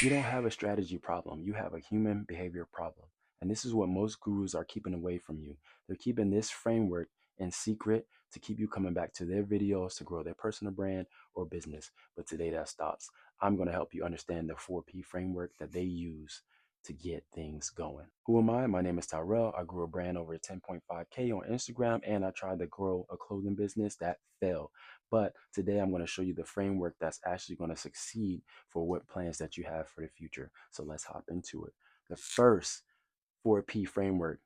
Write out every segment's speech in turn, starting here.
You don't have a strategy problem, you have a human behavior problem. And this is what most gurus are keeping away from you. They're keeping this framework in secret to keep you coming back to their videos to grow their personal brand or business. But today that stops. I'm going to help you understand the 4P framework that they use to get things going. Who am I? My name is Tyrell. I grew a brand over 10.5K on Instagram, and I tried to grow a clothing business that failed. But today I'm going to show you the framework that's actually going to succeed for what plans that you have for the future. So let's hop into it. The first 4P framework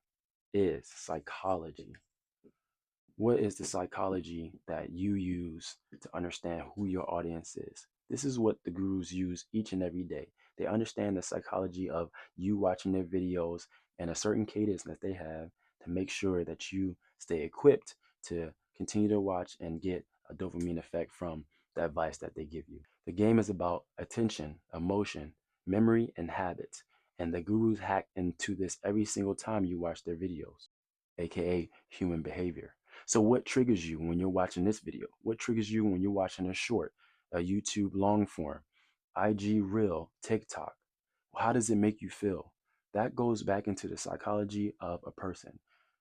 is psychology. What is the psychology that you use to understand who your audience is? This is what the gurus use each and every day. They understand the psychology of you watching their videos and a certain cadence that they have to make sure that you stay equipped to continue to watch and get a dopamine effect from the advice that they give you. The game is about attention, emotion, memory, and habits. And the gurus hack into this every single time you watch their videos, aka human behavior. So what triggers you when you're watching this video? What triggers you when you're watching a short, a YouTube long form, IG reel, TikTok? How does it make you feel? That goes back into the psychology of a person.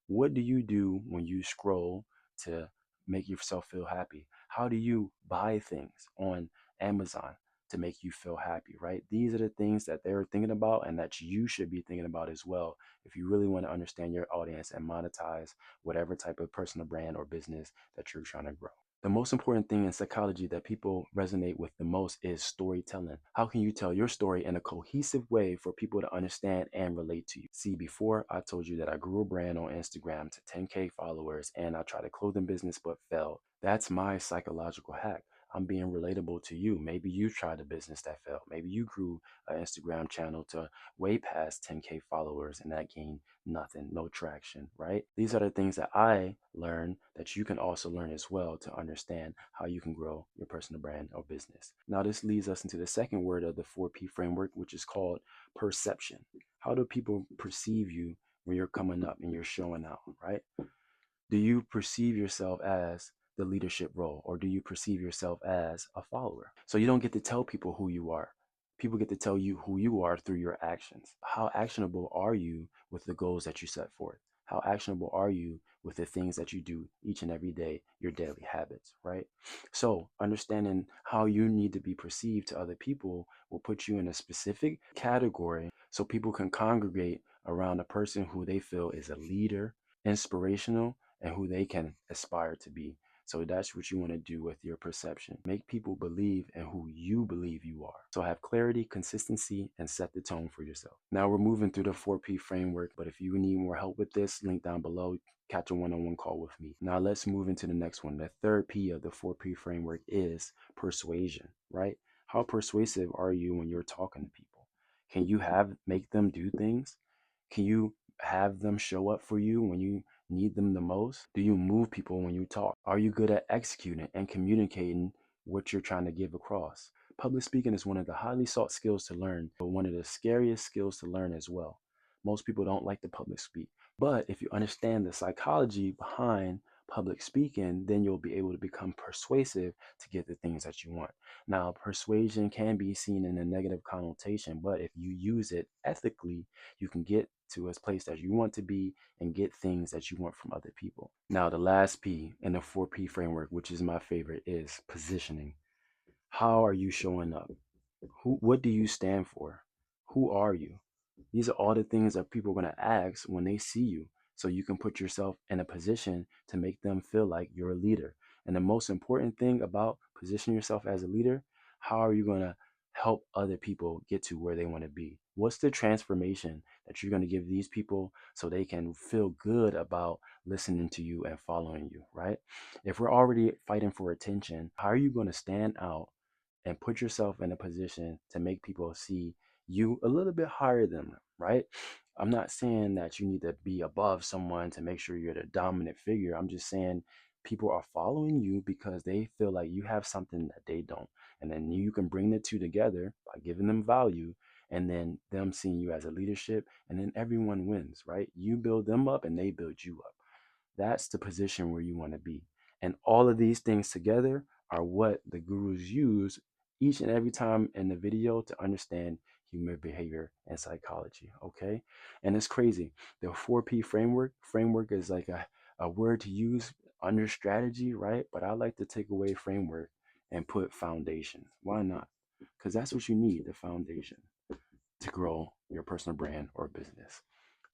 What do you do when you scroll to make yourself feel happy? How do you buy things on Amazon to make you feel happy, right? These are the things that they're thinking about and that you should be thinking about as well if you really want to understand your audience and monetize whatever type of personal brand or business that you're trying to grow. The most important thing in psychology that people resonate with the most is storytelling. How can you tell your story in a cohesive way for people to understand and relate to you? See, before I told you that I grew a brand on Instagram to 10K followers and I tried a clothing business but failed. That's my psychological hack. I'm being relatable to you. Maybe you tried a business that failed. Maybe you grew an Instagram channel to way past 10K followers and that gained nothing, no traction, right? These are the things that I learned that you can also learn as well to understand how you can grow your personal brand or business. Now, this leads us into the second word of the 4P framework, which is called perception. How do people perceive you when you're coming up and you're showing out, right? Do you perceive yourself as the leadership role or do you perceive yourself as a follower? So you don't get to tell people who you are. People get to tell you who you are through your actions. How actionable are you with the goals that you set forth? How actionable are you with the things that you do each and every day, your daily habits, right? So, understanding how you need to be perceived to other people will put you in a specific category so people can congregate around a person who they feel is a leader, inspirational, and who they can aspire to be. So that's what you want to do with your perception. Make people believe in who you believe you are. So have clarity, consistency, and set the tone for yourself. Now we're moving through the 4P framework, but if you need more help with this, link down below. Catch a one-on-one call with me. Now let's move into the next one. The third P of the 4P framework is persuasion, right? How persuasive are you when you're talking to people? Can you make them do things? Can you have them show up for you when you need them the most? Do you move people when you talk? Are you good at executing and communicating what you're trying to give across? Public speaking is one of the highly sought skills to learn, but one of the scariest skills to learn as well. Most people don't like to public speak. But if you understand the psychology behind public speaking, then you'll be able to become persuasive to get the things that you want. Now, persuasion can be seen in a negative connotation, but if you use it ethically, you can get to a place that you want to be and get things that you want from other people. Now, the last P in the 4P framework, which is my favorite, is positioning. How are you showing up? What do you stand for? Who are you? These are all the things that people are going to ask when they see you. So you can put yourself in a position to make them feel like you're a leader. And the most important thing about positioning yourself as a leader, how are you going to help other people get to where they want to be? What's the transformation that you're going to give these people so they can feel good about listening to you and following you, right? If we're already fighting for attention, how are you going to stand out and put yourself in a position to make people see you a little bit higher than them, right? I'm not saying that you need to be above someone to make sure you're the dominant figure. I'm just saying people are following you because they feel like you have something that they don't. And then you can bring the two together by giving them value and then them seeing you as a leadership, and then everyone wins, right? You build them up and they build you up. That's the position where you want to be. And all of these things together are what the gurus use each and every time in the video to understand human behavior and psychology. Okay. And it's crazy. The 4P framework is like a word to use under strategy, right? But I like to take away framework and put foundation. Why not? Because that's what you need, the foundation, to grow your personal brand or business.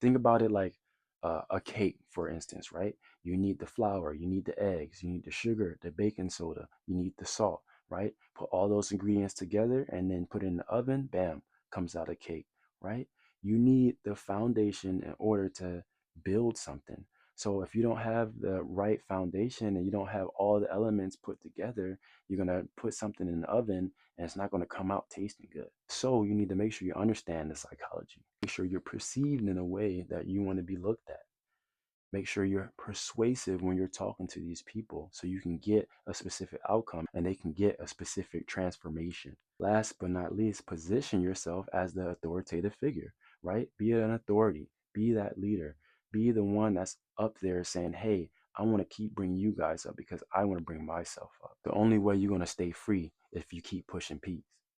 Think about it like a cake, for instance, right? You need the flour, you need the eggs, you need the sugar, the baking soda, you need the salt, right? Put all those ingredients together and then put it in the oven, bam, comes out a cake, right? You need the foundation in order to build something. So if you don't have the right foundation and you don't have all the elements put together, you're going to put something in the oven and it's not going to come out tasting good. So you need to make sure you understand the psychology. Make sure you're perceived in a way that you want to be looked at. Make sure you're persuasive when you're talking to these people so you can get a specific outcome and they can get a specific transformation. Last but not least, position yourself as the authoritative figure, right? Be an authority, be that leader, be the one that's up there saying, hey, I want to keep bringing you guys up because I want to bring myself up. The only way you're going to stay free if you keep pushing peace.